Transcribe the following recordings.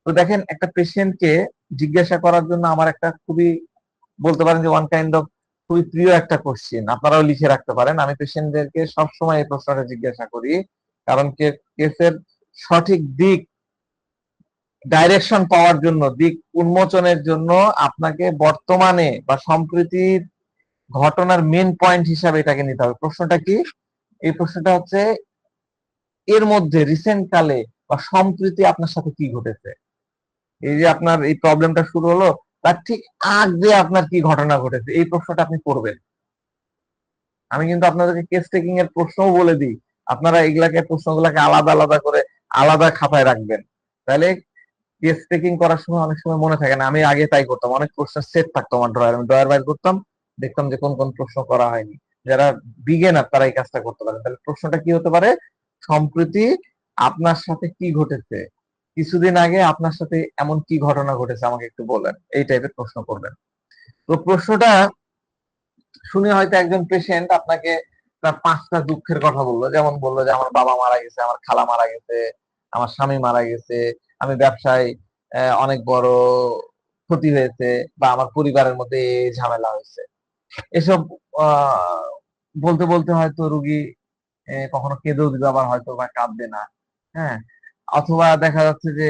তো দেখেন, একটা পেশেন্টকে জিজ্ঞাসা করার জন্য আমার একটা খুবই, বলতে পারেন যে ওয়ান কাইন্ড অফ খুবই প্রিয় একটা কোশ্চেন, আপনারাও লিখে রাখতে পারেন। আমি পেশেন্টদেরকে সবসময় এই প্রশ্নটা জিজ্ঞাসা করি, কারণ কেসের সঠিক দিক ডাইরেকশন পাওয়ার জন্য, দিক উন্মোচনের জন্য আপনাকে বর্তমানে বা সম্প্রতির ঘটনার মেন পয়েন্ট হিসাবে এটাকে নিতে হবে। প্রশ্নটা কি? এই প্রশ্নটা হচ্ছে, এর মধ্যে রিসেন্ট কালে বা সম্প্রতি আপনার সাথে কি ঘটেছে। এই যে আপনার এই প্রবলেমটা শুরু হলো, তার ঠিক আগে আপনার কি ঘটনা ঘটেছে, এই প্রশ্নটা আপনি করবেন। আমি কিন্তু আপনাদেরকে কেস টেকিং এর প্রশ্নও বলে দিই, আপনারা এগুলাকে প্রশ্নগুলোকে আলাদা আলাদা করে আলাদা খাতায় রাখবেন, তাহলে কেস টেকিং করার সময় অনেক সময় মনে থাকে না। আমি আগে তাই করতাম, অনেক প্রশ্নের সেট থাকতো আমার ড্রয়ার, আমি ড্রয়ার বাইর করতাম, দেখতাম যে কোন কোন প্রশ্ন করা হয়নি। যারা বিগিনার তারা এই কাজটা করতে পারে। তাহলে প্রশ্নটা কি হতে পারে? সম্প্রতি আপনার সাথে কি ঘটেছে, কিছুদিন আগে আপনার সাথে এমন কি ঘটনা ঘটেছে আমাকে একটু বলেন, এই টাইপের প্রশ্ন করবেন। তো প্রশ্নটা শুনে হয়তো একজন পেশেন্ট আপনাকে তার 5টা দুঃখের কথা বললো, যেমন বললো যে আমার বাবা মারা গেছে, আমার খালা মারা গেছে, আমার স্বামী মারা গেছে, আমি ব্যবসায় অনেক বড় ক্ষতি হয়েছে, বা আমার পরিবারের মধ্যে এই ঝামেলা হয়েছে। এসব আহ, বলতে বলতে হয়তো রুগী কখনো কেঁদেও দিবে, আবার হয়তো বা কাঁদবে না। হ্যাঁ, অথবা দেখা যাচ্ছে যে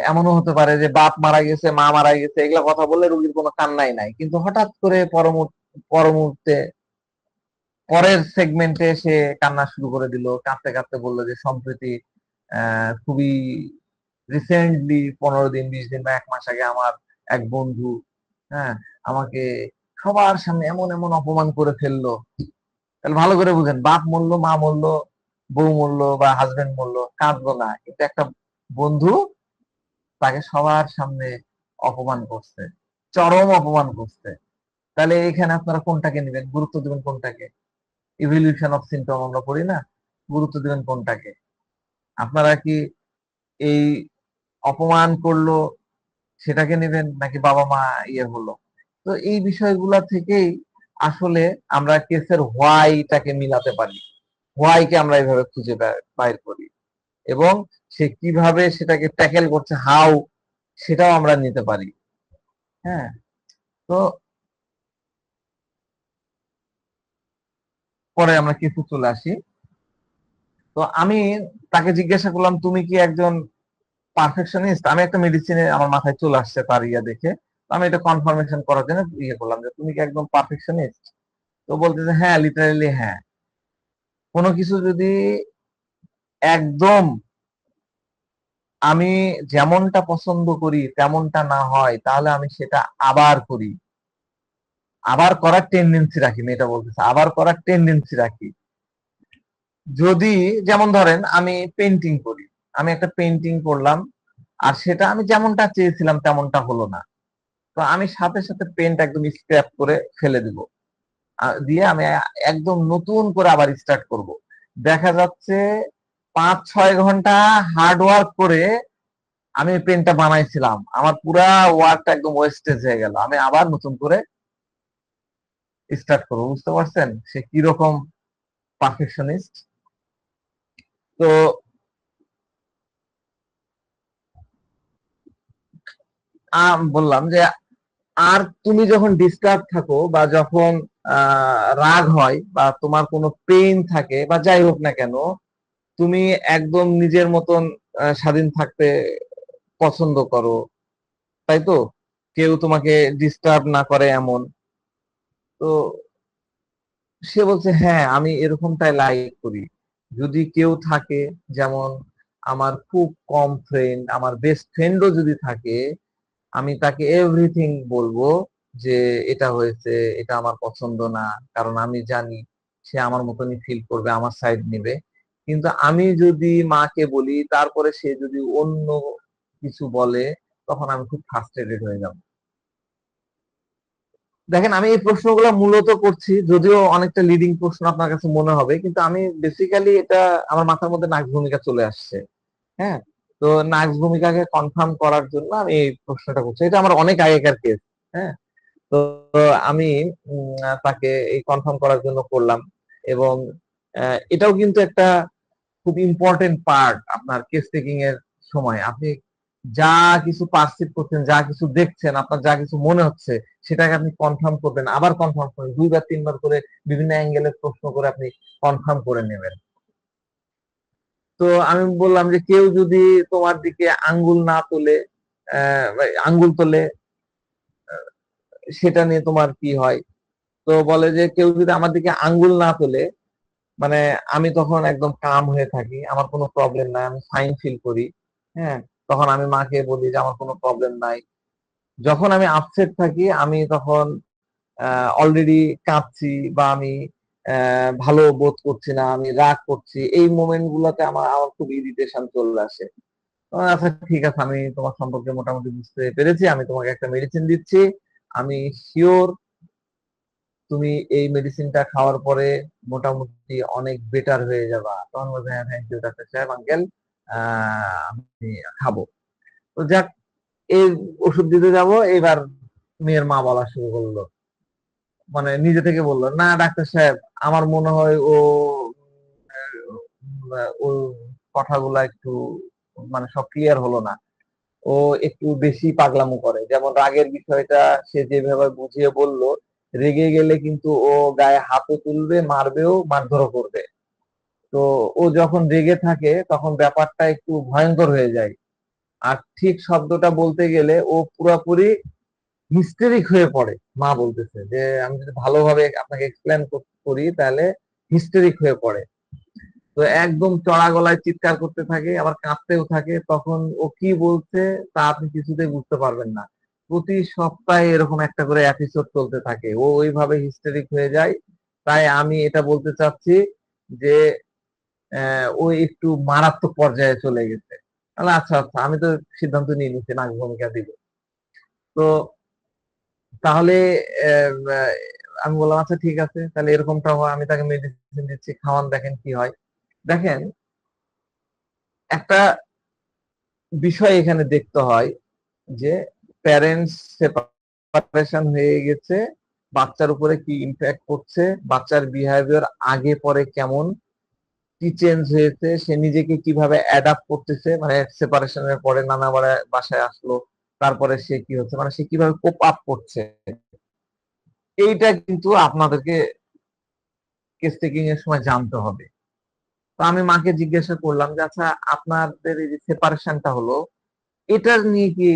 এমনও হতে পারে যে বাপ মারা গেছে, মা মারা গেছে, এগুলা কথা বললে রুগীর কোনো কান্নাই নাই, কিন্তু হঠাৎ করে পর মুহূর্তে পরের সেগমেন্টে সে কান্না শুরু করে দিল, কাঁদতে কাঁদতে বললো যে সম্প্রতি খুবই রিসেন্টলি 15 দিন 20 দিন বা 1 মাস আগে আমার এক বন্ধু, হ্যাঁ, আমাকে সবার সামনে এমন এমন অপমান করে ফেললো। তাহলে ভালো করে বুঝেন, বাপ মরলো, মা মরলো, বউ মরলো বা হাজবেন্ড মরলো, কাঁদবো না, কিন্তু একটা বন্ধু তাকে সবার সামনে অপমান করছে, চরম অপমান করছে। তাহলে এখানে আপনারা কোনটাকে নেবেন, গুরুত্ব দিবেন কোনটাকে? ইভলিউশন অফ সিম্পটম আমরা পড়ি না, গুরুত্ব দিবেন কোনটাকে? আপনারা কি এই অপমান করলো সেটাকে নেবেন, নাকি বাবা মা ইয়ে হলো? তো এই বিষয়গুলা থেকেই আসলে আমরা কেসের হোয়াইটাকে মিলাতে পারি, হোয়াইকে আমরা এইভাবে খুঁজে বাইর করি, এবং সে কিভাবে সেটাকে ট্যাকেল করছে, হাউ, সেটাও আমরা নিতে পারি। হ্যাঁ, তো পরে আমরা কিছু চলে আসি। তো আমি তাকে জিজ্ঞাসা করলাম, তুমি কি একজন পারফেকশনিস্ট? আমি একটা মেডিসিনে আমার মাথায় চলে আসছে তার ইয়া দেখে, তো আমি এটা কনফার্মেশন করার জন্য ইয়ে করলাম যে তুমি কি একদম পারফেকশনিস্ট? তো বলতেছে হ্যাঁ, লিটারালি হ্যাঁ। কোনো কিছু যদি একদম আমি যেমনটা পছন্দ করি তেমনটা না হয়, তাহলে আমি সেটা আবার করি, আবার করার টেন্ডেন্সি রাখি, মেয়েটা বলতেছে আবার করার টেন্ডেন্সি রাখি। যদি, যেমন ধরেন আমি পেন্টিং করি, আমি একটা পেন্টিং করলাম, আর সেটা আমি যেমনটা চেয়েছিলাম তেমনটা হলো না, তো আমি সাথে সাথে পেন্ট একদম স্ক্র্যাপ করে ফেলে দিব, দিয়ে আমি একদম নতুন করে আবার স্টার্ট করব। দেখা যাচ্ছে 5-6 ঘন্টা হার্ড ওয়ার্ক করে আমি পেনটা বানাইছিলাম, আমার পুরা ওয়ার্কটা একদম ওয়েস্টেজ হয়ে গেল, আমি আবার নতুন করে স্টার্ট করবো। বুঝতে পারছেন সে কিরকম পারফেকশনিস্ট? তো বললাম যে, আর তুমি যখন ডিস্টার্ব থাকো বা যখন রাগ হয় বা তোমার কোনো পেইন থাকে বা যাই হোক না কেন, তুমি একদম নিজের মতন স্বাধীন থাকতে পছন্দ করো, তাই তো? কেউ তোমাকে ডিস্টার্ব না করে এমন। তো সে বলছে হ্যাঁ, আমি এরকমটাই লাইক করি। যদি কেউ থাকে, যেমন আমার খুব কম ফ্রেন্ড, আমার বেস্ট ফ্রেন্ডও যদি থাকে, আমি তাকে এভরিথিং বলবো যে এটা হয়েছে, এটা আমার পছন্দ না, কারণ আমি জানি সে আমার মতনই ফিল করবে, আমার সাইড নেবে। কিন্তু আমি যদি মাকে বলি, তারপরে সে যদি অন্য কিছু বলে, তখন আমি খুব ফ্রাস্ট্রেটেড হয়ে যাব। দেখেন, আমি এই প্রশ্নগুলো মূলত করছি, যদিও অনেকটা লিডিং প্রশ্ন আপনার কাছে মনে হবে, কিন্তু আমি বেসিক্যালি এটা আমার মাথার মধ্যে নাক ভূমিকা চলে আসছে। হ্যাঁ, তো নাক ভূমিকাকে কনফার্ম করার জন্য আমি এই প্রশ্নটা করছি, এটা আমার অনেক আগেকার কেস। হ্যাঁ, তো আমি তাকে এই কনফার্ম করার জন্য করলাম, এবং এটাও কিন্তু একটা খুব ইম্পর্টেন্ট পার্ট আপনার কেস টেকিং এর সময়। আপনি যা কিছু পারসিভ করছেন, যা কিছু দেখছেন, আপনার যা কিছু মনে হচ্ছে সেটাকে আপনি কনফার্ম করবেন, আবার কনফার্ম করবেন, 2 বার 3 বার করে বিভিন্ন অ্যাঙ্গেলে প্রশ্ন করে আপনি কনফার্ম করে নেবেন। তো আমি বললাম যে কেউ যদি তোমার দিকে আঙ্গুল না তোলে, আঙ্গুল তোলে, সেটা নিয়ে তোমার কি হয়? তো বলে যে কেউ যদি আমার দিকে আঙ্গুল না তোলে, মানে আমি তখন একদম কাম হয়ে থাকি, আমার কোনো প্রবলেম নাই, আমি ফাইন ফিল করি। হ্যাঁ, তখন আমি মাকে বলি যে আমার কোনো প্রবলেম নাই। যখন আমি আপসেট থাকি আমি তখন অলরেডি কাঁদছি, বা আমি ভালো বোধ করছি না, আমি রাগ করছি, এই মোমেন্ট গুলোতে আমার আমার খুব ইরিটেশন চলে আসে। আচ্ছা ঠিক আছে, আমি তোমার সম্পর্কে মোটামুটি বুঝতে পেরেছি, আমি তোমাকে একটা মেডিসিন দিচ্ছি, আমি শিওর তুমি এই মেডিসিনটা খাওয়ার পরে মোটামুটি অনেক বেটার হয়ে যাবা। তখন বলছে হ্যাঁ থ্যাংক ইউ ডাক্তার সাহেব, আঙ্কেল আমি খাবো। তো যাক, এই ওষুধ দিতে যাব, এবার মেয়ের মা বলা শুরু করলো, মানে নিজে থেকে বললো, না ডাক্তার সাহেব, আমার মনে হয় ও ও কথাগুলা একটু মানে সব ক্লিয়ার হলো না, ও একটু বেশি পাগলামো করে। যেমন রাগের বিষয়টা সে যেভাবে বুঝিয়ে বলল, রেগে গেলে কিন্তু ও গায়ে হাতও তুলবে, মারবেও, মারধরও করবে। তো ও যখন রেগে থাকে তখন ব্যাপারটা একটু ভয়ঙ্কর হয়ে যায়। আর ঠিক শব্দটা বলতে গেলে ও পুরাপুরি হিস্টেরিক হয়ে পড়ে। মা বলতেছে যে আমি যদি ভালোভাবে আপনাকে এক্সপ্লেন করি তাহলে হিস্টেরিক হয়ে পড়ে। তো একদম চড়া গলায় চিৎকার করতে থাকে, আবার কাঁদতেও থাকে। তখন ও কি বলছে তা আপনি কিছুতেই বুঝতে পারবেন না। প্রতি সপ্তাহে এরকম একটা করে এপিসোড চলতে থাকে, ও ওইভাবে হিস্টেরিক হয়ে যায়। তাই আমি এটা বলতে চাচ্ছি যে ও একটু মারাত্মক পর্যায়ে চলে গেছে। তাহলে আচ্ছা আচ্ছা, আমি তো সিদ্ধান্ত নিয়ে নিচ্ছি নাক ভূমিকা দিব। তো তাহলে আহ, আহ, আমি বললাম আচ্ছা ঠিক আছে, তাহলে এরকমটা হয়, আমি তাকে মেডিসিন দিচ্ছি, খাওয়ান, দেখেন কি হয়। দেখেন, একটা বিষয় এখানে দেখতে হয় যে প্যারেন্টস সেপারেশন হয়ে গেছে, বাচ্চার উপরে কি ইম্প্যাক্ট করছে, বাচ্চার বিহেভিয়ার আগে পরে কেমন, কি চেঞ্জ হয়েছে, সে নিজেকে কিভাবে অ্যাডাপ্ট করতেছে, মানে সেপারেশনের পরে নানা বাসায় আসলো, তারপরে সে কি হচ্ছে, মানে সে কিভাবে কোপ আপ করছে, এইটা কিন্তু আপনাদেরকে কেস টেকিং এর সময় জানতে হবে। তো আমি মাকে জিজ্ঞাসা করলাম যে আচ্ছা, আপনাদের এই যে সেপারেশনটা হলো, এটার নিয়ে কি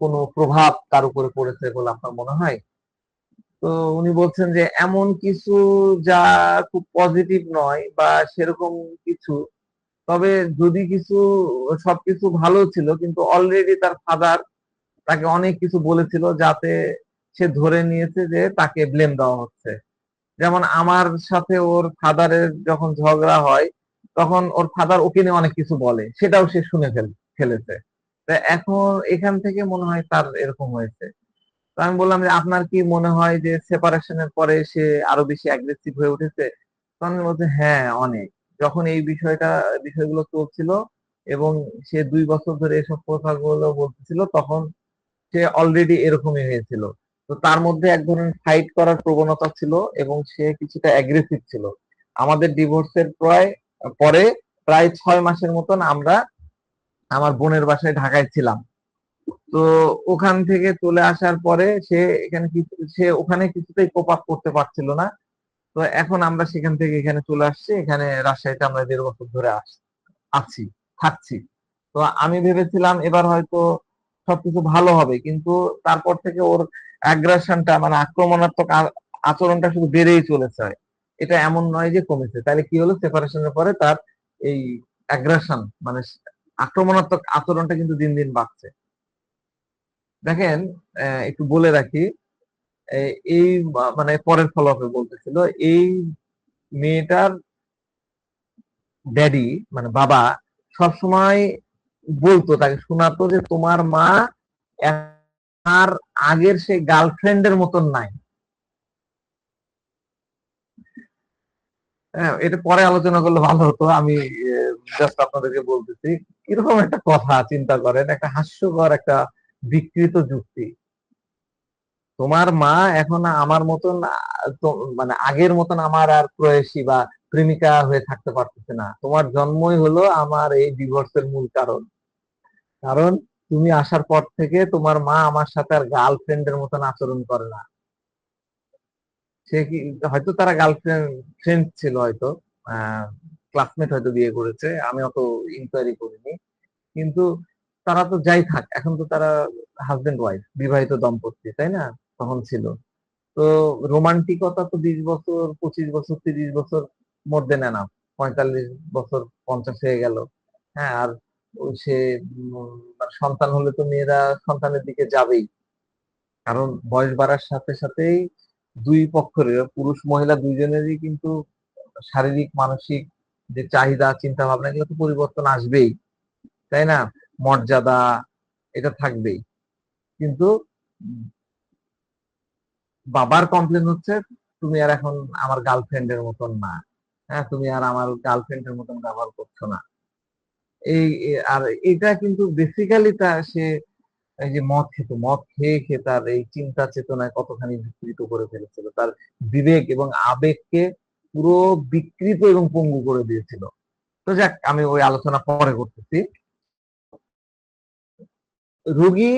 কোনো প্রভাব তার উপরে পড়েছে বলে আপনার মনে হয়? তো উনি বলছেন যে এমন কিছু যা খুব পজিটিভ নয় বা সেরকম কিছু, তবে যদি কিছু, সবকিছু ভালো ছিল, কিন্তু অলরেডি তার ফাদার তাকে অনেক কিছু বলেছিল যাতে সে ধরে নিয়েছে যে তাকে ব্লেম দেওয়া হচ্ছে। যেমন আমার সাথে ওর ফাদারের যখন ঝগড়া হয়, তখন ওর ফাদার ওকে নিয়ে অনেক কিছু বলে, সেটাও সে শুনে ফেলেছে। তা এখন এখান থেকে মনে হয় তার এরকম হয়েছে। তো আমি বললাম যে আপনার কি মনে হয় যে সেপারেশনের পরে সে আরো বেশি অ্যাগ্রেসিভ হয়ে উঠেছে? তখন বলছে হ্যাঁ অনেক। যখন এই বিষয়গুলো চলছিল এবং সে 2 বছর ধরে এসব কথাগুলো বলতেছিল, তখন সে অলরেডি এরকমই হয়েছিল। তো তার মধ্যে এক ধরনের ফাইট করার প্রবণতা ছিল এবং সে কিছুটা অ্যাগ্রেসিভ ছিল। আমাদের ডিভোর্সের পরে প্রায় 6 মাসের মতন আমরা আমার বোনের বাসায় ঢাকায় ছিলাম। তো ওখান থেকে চলে আসার পরে সে ওখানে কিছুতেই কোপ আপ করতে পারছিল না। তো এখন আমরা সেখান থেকে এখানে চলে আসছি, এখানে রাজশাহীতে আমরা 1.5 বছর ধরে আছি, থাকছি। তো আমি ভেবেছিলাম এবার হয়তো সবকিছু ভালো হবে, কিন্তু তারপর থেকে ওর অ্যাগ্রাসনটা, মানে আক্রমণাত্মক আচরণটা শুধু বেড়েই চলেছে। এটা এমন নয় যে কমেছে। তাহলে কি হলো, সেপারেশনের পরে তার এই অ্যাগ্রাসন, মানে আক্রমণাত্মক আচরণটা কিন্তু দিন দিন বাড়ছে। দেখেন, একটু বলে রাখি, এই মানে পরের ফলো আপে বলতেছিল, এই মেয়েটার ড্যাডি, মানে বাবা, সবসময় বলতো, তাকে শোনাতো যে তোমার মা আর আগের সেই গার্লফ্রেন্ডের মতন নাই। হ্যাঁ, এটা পরে আলোচনা করলে ভালো হতো, আমি জাস্ট আপনাদেরকে বলতেছি। কিরকম একটা কথা চিন্তা করেন, একটা হাস্যকর একটা বিকৃত যুক্তি। তোমার মা এখন আমার মতন মানে আগের মতন আমার আর প্রেয়সী বা প্রেমিকা হয়ে থাকতে পারতেছে না, তোমার জন্মই হলো আমার এই ডিভোর্সের মূল কারণ। কারণ তুমি আসার পর থেকে তোমার মা আমার সাথে আর গার্লফ্রেন্ডের মতন আচরণ করে না। সে কি, হয়তো তারা গার্লফ্রেন্ড ফ্রেন্ড ছিল, হয়তো ক্লাসমেট হয়তো বিয়ে করেছে, আমি অত ইনকোয়ারি করিনি। কিন্তু তারা তো যাই থাক, এখন তো তারা হাজবেন্ড ওয়াইফ, বিবাহিত দম্পতি, তাই না? তখন ছিল তো রোমান্টিকতা তো 20 বছর, 25 বছর, 30 বছর মধ্যে নেয় না, 45 বছর, 50 হয়ে গেল। হ্যাঁ, আর সে সন্তান হলে তো মেয়েরা সন্তানের দিকে যাবেই, কারণ বয়স বাড়ার সাথে সাথেই দুই পক্ষের, পুরুষ মহিলা দুইজনেরই কিন্তু শারীরিক মানসিক যে চাহিদা, চিন্তা ভাবনা, এগুলো তো পরিবর্তন আসবেই, তাই না? মর্যাদা এটা থাকবেই। কিন্তু বাবার কমপ্লেন হচ্ছে, তুমি আর এখন আমার গার্লফ্রেন্ডের মতন না। হ্যাঁ, তুমি আর আমার গার্লফ্রেন্ডের মতন ব্যবহার করছো না। আর এটা কিন্তু বেসিক্যালি সে এই যে মদ খেত, মদ খেয়ে খেয়ে তার এই চিন্তা চেতনায় কতখানি বিকৃত করে ফেলেছিল, তার বিবেক এবং আবেগকে পুরো বিকৃত এবং পঙ্গু করে দিয়েছিল। তো যাক, আমি ওই আলোচনা পরে করতেছি। রোগী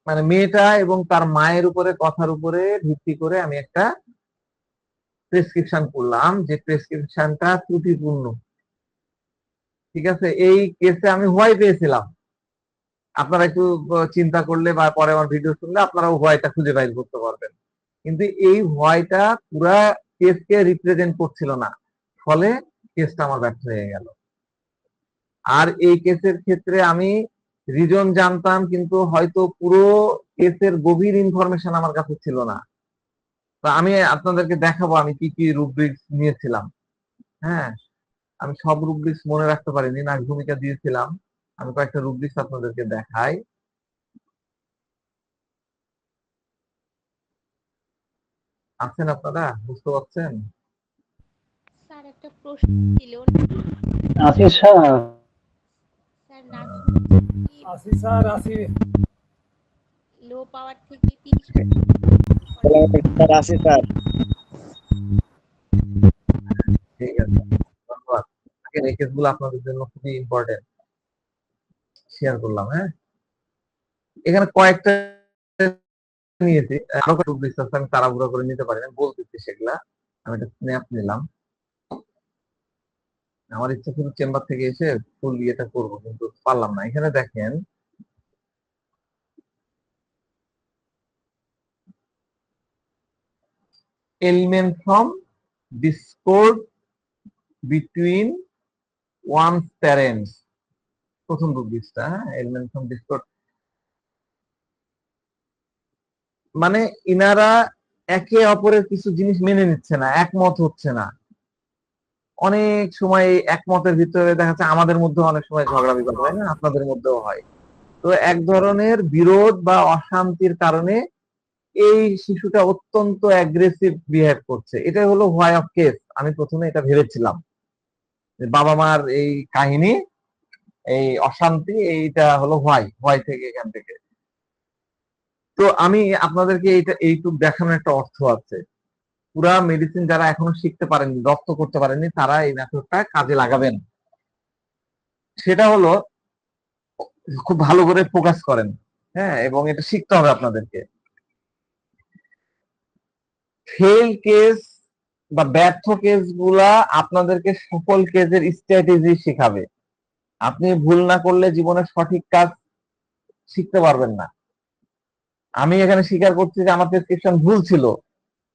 মানে মেয়েটা এবং তার মায়ের উপরে, কথার উপরে ভিত্তি করে আমি একটা প্রেসক্রিপশন করলাম, যে প্রেসক্রিপশনটা ত্রুটিপূর্ণ। ঠিক আছে, এই কেসে আমি হোয়াই পেয়েছিলাম। আপনারা একটু চিন্তা করলে বা পরে আমার ভিডিও শুনলে আপনারা হোয়াইটা খুঁজে বাইর করতে পারবেন। কিন্তু এই হোয়াইটা পুরা কেসকে রিপ্রেজেন্ট করছিল না, ফলে কেসটা আমার ব্যর্থ হয়ে গেল। আর এই কেসের ক্ষেত্রে আমি রিজন জানতাম, কিন্তু হয়তো পুরো কেসের গভীর ইনফরমেশন আমার কাছে ছিল না। তো আমি আপনাদেরকে দেখাবো আমি কি কি রুব্রিক্স নিয়েছিলাম। হ্যাঁ, আমি সব রুব্রিক্স মনে রাখতে পারিনি, নাক ভূমিকা দিয়েছিলাম। আমি কয়েকটা রুব্রিক্স আপনাদেরকে দেখাই। আছেন আপনারা, বুঝতে পারছেন? স্যার একটা প্রশ্ন ছিল। আছি স্যার। স্যার নাজমুল আছি স্যার, আছি। লো পাওয়ার থেকে 30 স্যার আছি স্যার। ঠিক আছে, ধন্যবাদ। এই কেসগুলো আপনাদের জন্য খুবই ইম্পর্টেন্ট, শেয়ার করলাম। হ্যাঁ, এখানে কয়েকটা নিয়েছি, আরো কয়েকটা রুব্রিক্স আছে, আমি তাড়াহুড়ো করে নিতে পারি না, বলতেছি সেগুলা। আমি একটা স্ন্যাপ নিলাম। আমার ইচ্ছা ছিল চেম্বার থেকে এসে ফুল ইয়েটা করবো, কিন্তু পারলাম না। এখানে দেখেন, element from discord between one's parents, প্রথম রুব্রিক্সটা। হ্যাঁ, element from discord মানে ইনারা একে অপরের কিছু জিনিস মেনে নিচ্ছে না, একমত হচ্ছে না। অনেক সময় এই একমতের ভিতরে দেখা যাচ্ছে আমাদের মধ্যে অনেক সময় ঝগড়া বিবাদ হয় না, আপনাদের মধ্যেও হয়। তো এক ধরনের বিরোধ বা অশান্তির কারণে এই শিশুটা অত্যন্ত অ্যাগ্রেসিভ বিহেভ করছে। এটা হলো হোয়াই অফ কেস। আমি প্রথমে এটা ভেবেছিলাম যে বাবা মার এই কাহিনী, এই অশান্তি, এইটা হলো হোয়াই, হোয়াই থেকে, এখান থেকে। তো আমি আপনাদেরকে এইটুক দেখানোর একটা অর্থ আছে। পুরা মেডিসিন যারা এখনো শিখতে পারেননি, রপ্ত করতে পারেননি, তারা এই মেথডটা কাজে লাগাবেন। সেটা হলো, খুব ভালো করে ফোকাস করেন। হ্যাঁ, এবং এটা শিখতে হবে আপনাদেরকে। ফেল কেস বা ব্যর্থ কেস গুলা আপনাদেরকে সফল কেসের স্ট্র্যাটেজি শেখাবে। আপনি ভুল না করলে জীবনে সঠিক কাজ শিখতে পারবেন না। আমি এখানে স্বীকার করছি যে আমার প্রেসক্রিপশন ভুল ছিল,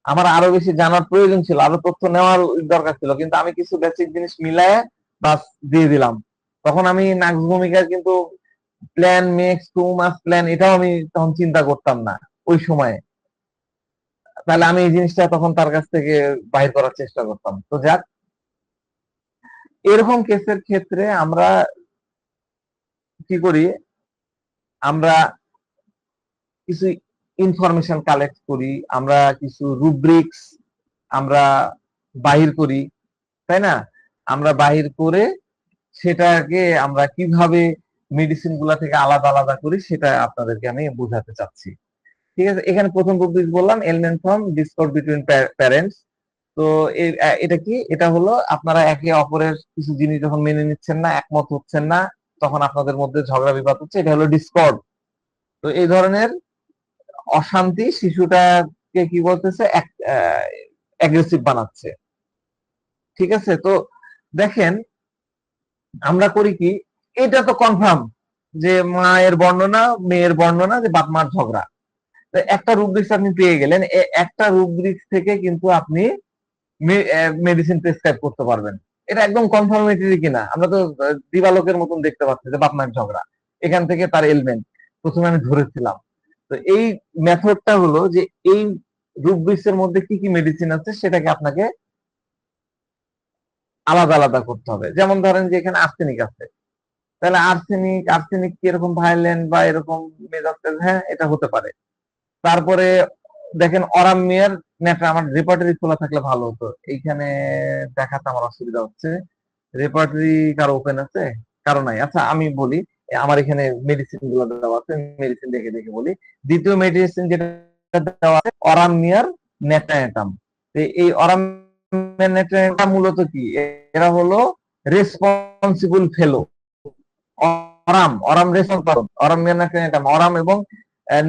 আমার আরো বেশি জানার প্রয়োজন ছিল, আরো তথ্য নেওয়ার দরকার ছিল, কিন্তু আমি কিছু বেসিক জিনিস মিলায় বাস দিয়ে দিলাম। তখন আমি নাক্স ভূমিকার কিন্তু প্ল্যান মেক্স টু মাস প্ল্যান, এটাও আমি তখন চিন্তা করতাম না ওই সময়ে। তাহলে আমি এই জিনিসটা তখন তার কাছ থেকে বাহির করার চেষ্টা করতাম। তো যাক, এরকম কেসের ক্ষেত্রে আমরা কি করি, আমরা কিছু ইনফরমেশন কালেক্ট করি, আমরা কিছু রুব্রিক্স আমরা বাহির করি, তাই না? আমরা বাহির করে সেটাকে আমরা কিভাবে মেডিসিন গুলা থেকে আলাদা আলাদা করি, সেটা আপনাদেরকে আমি বোঝাতে চাচ্ছি। ঠিক আছে, এখানে প্রথম রুব্রিক্স বললাম, element from Discord between parents. তো এটা কি, এটা হলো আপনারা একে অপরের কিছু জিনিস যখন মেনে নিচ্ছেন না, একমত হচ্ছেন না, তখন আপনাদের মধ্যে ঝগড়া বিবাদ হচ্ছে, এটা হলো ডিসকর্ড। তো এই ধরনের অশান্তি শিশুটাকে কি বলতেছে, অ্যাগ্রেসিভ বানাচ্ছে। ঠিক আছে, তো দেখেন আমরা করি কি, এটা তো কনফার্ম যে মায়ের বর্ণনা, মেয়ের বর্ণনা, যে বাপ মার ঝগড়া। তো একটা রুব্রিক্স আপনি পেয়ে গেলেন, একটা রুব্রিক্স থেকে কিন্তু আপনি মেডিসিন প্রেসক্রাইব করতে পারবেন। এটা একদম কনফার্মেটরি কিনা, আমরা তো দিবালোকের মতন দেখতে পাচ্ছি যে বাপ মায়ের ঝগড়া, এখান থেকে তার এলমেন্ট প্রথমে আমি ধরেছিলাম। তো এই মেথডটা হলো যে এই রুব্রিক্স এর মধ্যে কি কি মেডিসিন আছে সেটাকে আপনাকে আলাদা আলাদা করতে হবে। যেমন ধরেন যে এখানে আর্সেনিক আছে, তাহলে আর্সেনিক আর্সেনিক কি এরকম ভায়োলেন্ট বা এরকম মেজাজ, হ্যাঁ এটা হতে পারে। তারপরে দেখেন অরামিয়ার নেটটা, আমার রেপার্টরি খোলা থাকলে ভালো হতো, এইখানে দেখাতে আমার অসুবিধা হচ্ছে। রেপার্টরি কারো ওপেন আছে? কারো নাই। আচ্ছা আমি বলি, আমার এখানে মেডিসিন গুলো দেওয়া আছে, মেডিসিন দেখে দেখে বলি। দ্বিতীয় মেডিসিন যেটা দেওয়া আছে অরামিয়ার নেটানেটাম। এই অরামিয়ার নেটানেটাম মূলত কি, এরা হলো রেসপন্সিবল ফেলো। অরাম অরাম রেসপন্স, অরামিয়ার নেটানেটাম, অরাম এবং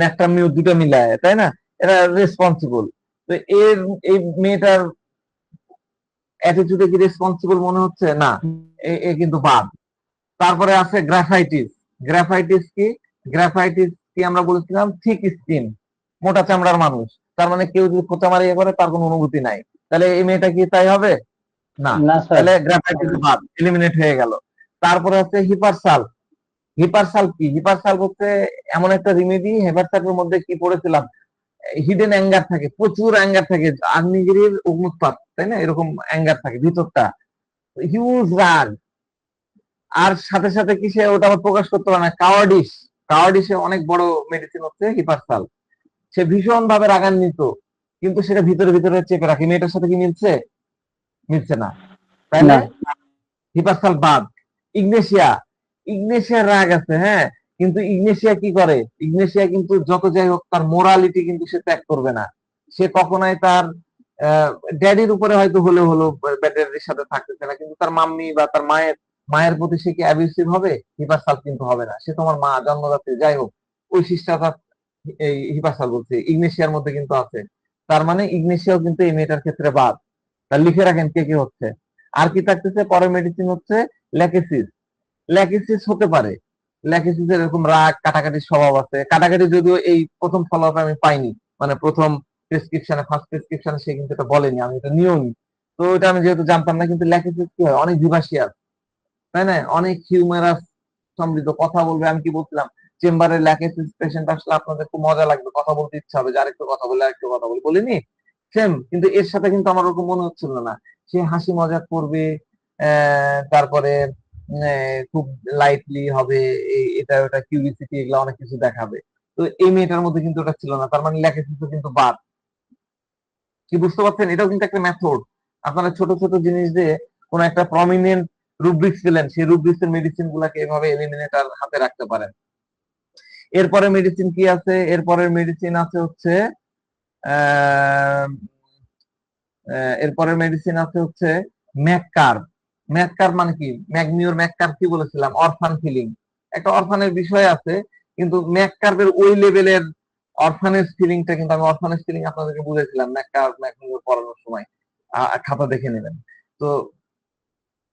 ন্যাট্রামিউ দুটো মিলায়, তাই না? এরা রেসপন্সিবল। তো এর এই মেয়েটার অ্যাটিটিউডে কি রেসপন্সিবল মনে হচ্ছে? না, এ কিন্তু বাদ। তারপরে আছে গ্রাফাইটিস। গ্রাফাইটিস কি? গ্রাফাইটিস কি আমরা বলেছিলাম থিক স্কিন, মোটা চামড়ার মানুষ। তার মানে কেউ যদি খোঁচা মারিয়ে করে তার কোনো অনুভূতি নাই, তাহলে এই মেয়েটা কি তাই হবে? না। না স্যার। তাহলে গ্রাফাইটিস বাদ, এলিমিনেট হয়ে গেল। তারপরে হচ্ছে হিপারসাল। হিপারসাল কি? হিপারসাল হচ্ছে এমন একটা রিমেডি, হিপারসালের মধ্যে কি পড়েছিলাম, হিডেন অ্যাঙ্গার থাকে, প্রচুর অ্যাঙ্গার থাকে, আগ্নেয়গিরির অগ্নুৎপাত, তাই না? এরকম অ্যাঙ্গার থাকে ভিতরটা, হিউজ রাগ। আর সাথে সাথে কি সে ওটা আবার প্রকাশ করতে পারে না, কাওয়ার্ডিস। কাওয়ার্ডিসে অনেক বড় মেডিসিন হচ্ছে হিপারসাল। সে ভীষণ ভাবে রাগান্বিত, কিন্তু সেটা ভিতরে ভিতরে চেপে রাখে। মেয়েটার সাথে কি মিলছে? মিলছে না, তাইলে না। হিপারসাল বাদ। ইগনেশিয়া, ইগনেশিয়ার রাগ আছে, হ্যাঁ, কিন্তু ইগনেশিয়া কি করে? ইগনেশিয়া কিন্তু যত যাই হোক তার মোরালিটি কিন্তু সে ত্যাগ করবে না। সে কখনোই তার ড্যাডির উপরে হয়তো হলে হলো, ড্যাডির সাথে থাকতেছে না, কিন্তু তার মাম্মি বা তার মায়ের মায়ের প্রতি সে কি অ্যাবিউসিভ হবে? হিপারসাল কিন্তু হবে না, সে তোমার মা, জন্মদাত্রী, যাই হোক ওই শিষ্টাচার এই হিপারসাল বলছে ইগনেশিয়ার মধ্যে কিন্তু আছে। তার মানে ইগনেশিয়াও কিন্তু এই মেয়েটার ক্ষেত্রে বাদ। তার লিখে রাখেন কে কে হচ্ছে। আর কি থাকতেছে? পরের মেডিসিন হচ্ছে ল্যাকেসিস। ল্যাকেসিস হতে পারে, ল্যাকেসিসের এরকম রাগ কাটাকাটির স্বভাব আছে। কাটাকাটি যদিও এই প্রথম ফলো আপ আমি পাইনি, মানে প্রথম প্রেসক্রিপশনে, ফার্স্ট প্রেসক্রিপশনে সে কিন্তু এটা বলেনি, আমি এটা নিয়মই। তো এটা আমি যেহেতু জানতাম না, কিন্তু ল্যাকেসিস কি হয়, অনেক ভিভাসিয়াস, তাই না? অনেক হিউমারাস, সমৃদ্ধ, কথা বলবে। আমি কি বলছিলাম, চেম্বারে ল্যাকেসিস পেশেন্ট আসলে আপনাদের খুব মজা লাগবে, কথা বলতে ইচ্ছা হবে যে আরেকটু কথা বলে, আরেকটু কথা বলে, বলিনি? সেম, কিন্তু এর সাথে কিন্তু আমার ওরকম মনে হচ্ছিল না। সে হাসি মজাক করবে, তারপরে খুব লাইটলি হবে, এটা ওটা কিউরিসিটি এগুলো অনেক কিছু দেখাবে। তো এই মেয়েটার মধ্যে কিন্তু ওটা ছিল না, তার মানে ল্যাকেসিস কিন্তু বাদ। কি বুঝতে পারছেন? এটাও কিন্তু একটা মেথড। আপনারা ছোট ছোট জিনিস দিয়ে কোন একটা প্রমিনেন্ট রুব্রিক্স পেলেন, সেই রুব্রিক্স এর মেডিসিন গুলাকে এভাবে এলিমিনেটর হাতে রাখতে পারেন। এরপরে মেডিসিন কি আছে? এরপরের মেডিসিন আছে হচ্ছে আহ, এরপরের মেডিসিন আছে হচ্ছে ম্যাককার্ব। ম্যাককার্ব মানে কি? ম্যাগনিওর ম্যাককার্ব কি বলেছিলাম, অরফান ফিলিং, একটা অরফানের বিষয় আছে। কিন্তু ম্যাককার্বের ওই লেভেলের অরফানেজ ফিলিংটা কিন্তু আমি অরফানেজ ফিলিং আপনাদেরকে বুঝেছিলাম ম্যাককার্ব ম্যাগনিওর পড়ানোর সময়, খাতা দেখে নেবেন। তো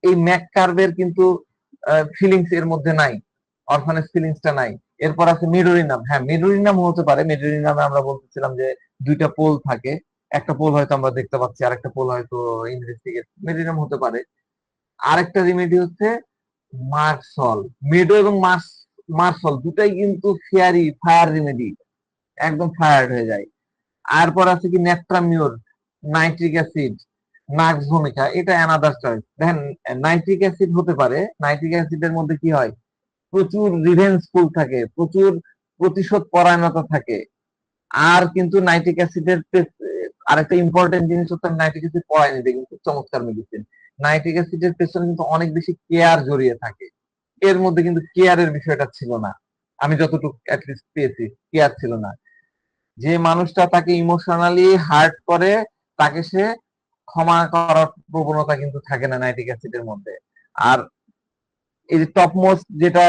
এই ম্যাককার্বের কিন্তু ফিলিংস এর মধ্যে নাই, অরফানেজ ফিলিংসটা নাই। এরপর আছে মিডোরিনাম। হ্যাঁ, মিডোরিনাম হতে পারে। মিডোরিনামে আমরা বলতেছিলাম যে দুইটা পোল থাকে, একটা পোল হয়তো আমরা দেখতে পাচ্ছি, আরেকটা পোল হয়তো ইনভেস্টিগেট, মিডোরিনাম হতে পারে। আরেকটা রেমেডি হচ্ছে মার্কসল। মেডো এবং মার্সল দুটাই কিন্তু ফেয়ারি ফায়ার রেমেডি, একদম ফায়ার হয়ে যায়। আর পর আছে কি নেট্রামিউর, নাইট্রিক অ্যাসিড, নাক্স ভূমিকা, এটা অ্যানাদার চয়েস। দেখেন নাইট্রিক অ্যাসিড হতে পারে, নাইট্রিক অ্যাসিডের মধ্যে কি হয়, প্রচুর রিভেঞ্জফুল থাকে, প্রচুর প্রতিশোধ পরায়ণতা থাকে। আর কিন্তু নাইট্রিক অ্যাসিডের আরেকটা ইম্পর্টেন্ট জিনিস হচ্ছে, নাইট্রিক অ্যাসিড পড়ায়নি, কিন্তু চমৎকার মেডিসিন। নাইট্রিক অ্যাসিডের পেছনে কিন্তু অনেক বেশি কেয়ার জড়িয়ে থাকে, এর মধ্যে কিন্তু কেয়ারের বিষয়টা ছিল না। আমি যতটুকু অ্যাটলিস্ট পেয়েছি, কেয়ার ছিল না। যে মানুষটা তাকে ইমোশনালি হার্ট করে, তাকে সে ক্ষমা করার প্রবণতা কিন্তু থাকে না নাইট্রিক অ্যাসিডের মধ্যে। আর এই যে টপ মোস্ট যেটা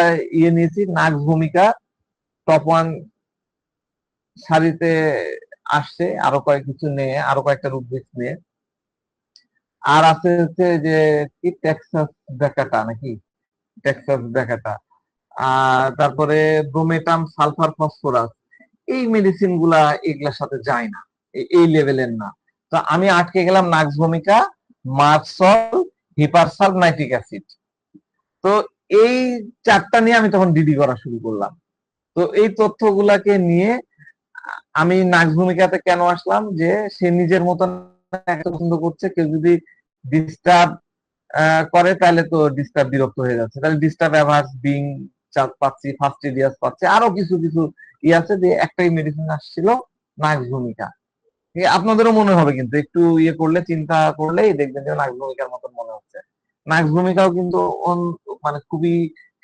নিয়েছি, নাক্স ভূমিকা টপ ওয়ান সারিতে আসছে, আরো কয়েক কিছু নিয়ে, আরো কয়েকটা রুব্রিক্স নিয়ে। আর আছে হচ্ছে যে কি টেক্সাস ব্যাকাটা নাকি, টেক্সাস ব্যাকাটা, আর তারপরে ব্রোমেটাম সালফার ফসফরাস। এই মেডিসিন গুলা এগুলার সাথে যায় না, এই লেভেলের না। তো আমি আটকে গেলাম নাক্স ভূমিকা, মার্কসল, হিপারসাল, নাইট্রিক অ্যাসিড। তো এই চারটা নিয়ে আমি তখন ডিডি করা শুরু করলাম। তো এই তথ্যগুলাকে নিয়ে আমি নাক্স ভূমিকাতে কেন আসলাম, যে সে নিজের মতন একটা পছন্দ করছে, কেউ যদি ডিস্টার্ব করে তাহলে তো ডিস্টার্ব বিরক্ত হয়ে যাচ্ছে, তাহলে ডিস্টার্ব অ্যাভার্স বিং পাচ্ছি, ফাস্টিডিয়াস পাচ্ছি, আরো কিছু কিছু আছে, যে একটাই মেডিসিন আসছিল, নাক্স ভূমিকা। আপনাদেরও মনে হবে, কিন্তু একটু করলে, চিন্তা করলেই দেখবেন যে নাক্স ভূমিকার মতন মনে হচ্ছে। নাক্স ভূমিকাও কিন্তু মানে খুবই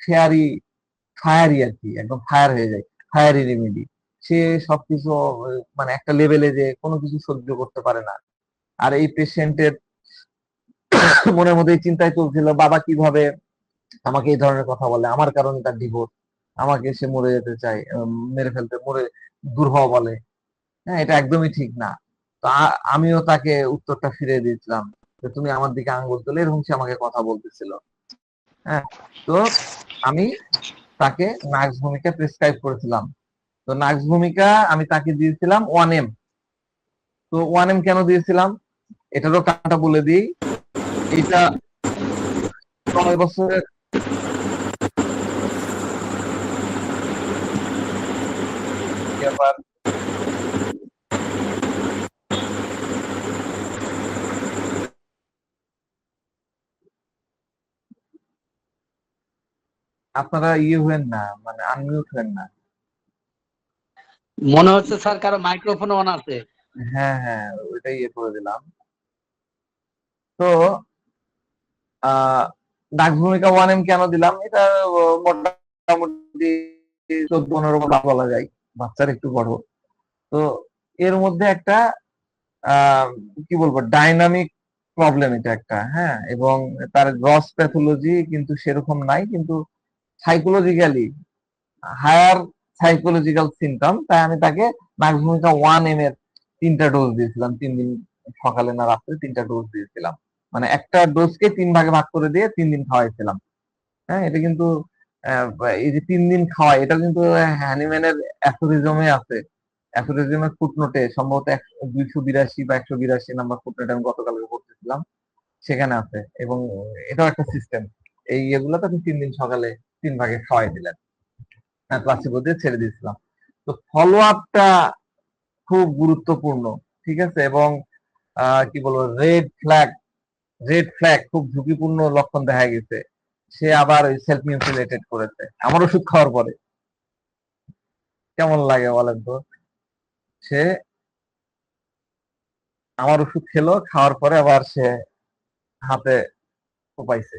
ফেয়ারি, ফায়ারি আর কি, একদম ফায়ার হয়ে যায়, ফায়ারি রেমেডি। সে সবকিছু মানে একটা লেভেলে যে কোনো কিছু সহ্য করতে পারে না। আর এই পেশেন্টের মনের মধ্যে চিন্তায় চলছিল, বাবা কিভাবে আমাকে এই ধরনের কথা বলে, আমার কারণে তার ডিভোর্স, আমাকে সে মরে যেতে চায়, মেরে ফেলতে, মরে দূর হওয়া বলে। হ্যাঁ, এটা একদমই ঠিক না। তো আমিও তাকে উত্তরটা ফিরে দিয়েছিলাম যে তুমি আমার দিকে আঙ্গুল তুলে, এরকম সে আমাকে কথা বলতেছিল। হ্যাঁ, তো আমি তাকে নাক্স ভূমিকা প্রেসক্রাইব করেছিলাম। তো নাক্স ভূমিকা আমি তাকে দিয়েছিলাম 1M। তো 1M কেন দিয়েছিলাম এটারও কারণটা বলে দিই। এটা 9 বছরের ব্যাপার। আপনারা হবেন না, মানে আনমিউট হবেন না। মনে হচ্ছে স্যার কারো মাইক্রোফোন অন আছে। হ্যাঁ হ্যাঁ, ওইটাই করে দিলাম। তো নাক্স ভূমিকা 1M কেন দিলাম, এটা মোটামুটি 14-15 বলা যায়, বাচ্চার একটু বড়। তো এর মধ্যে একটা কি বলবো, ডাইনামিক প্রবলেম এটা একটা। হ্যাঁ, এবং তার গ্রস প্যাথোলজি কিন্তু সেরকম নাই, কিন্তু সাইকোলজিক্যালি হায়ার সাইকোলজিক্যাল সিমটম। তাই আমি তাকে নাক্স ভূমিকা 1M এর 3টা ডোজ দিয়েছিলাম, 3 দিন সকালে না রাত্রে 3টা ডোজ দিয়েছিলাম। মানে একটা ডোজকে 3 ভাগে ভাগ করে দিয়ে 3 দিন খাওয়াইছিলাম। হ্যাঁ, এটা কিন্তু এই যে 3 দিন খাওয়াই, এটা কিন্তু হ্যানিম্যানের অ্যাফোরিজমে আছে। অ্যাফোরিজমের ফুটনোটে সম্ভবত 282 বা 182 নাম্বার ফুটনোটে আমি গতকালকে পড়তেছিলাম, সেখানে আছে। এবং এটাও একটা সিস্টেম, এই এগুলো তো 3 দিন সকালে 3 ভাগে খাওয়াই দিলেন, প্লাসিবো দিয়ে ছেড়ে দিয়েছিলাম। তো ফলো আপটা খুব গুরুত্বপূর্ণ, ঠিক আছে। এবং কি বলবো, রেড ফ্ল্যাগ খুব ঝুঁকিপূর্ণ লক্ষণ দেখা গেছে। সে আবার সেলফ মিউটিলেটেড করেছে আমার ওষুধ খাওয়ার পরে। কেমন লাগে বলেন তো, সে আমার ওষুধ খেলো, খাওয়ার পরে আবার সে হাতে কোপাইছে।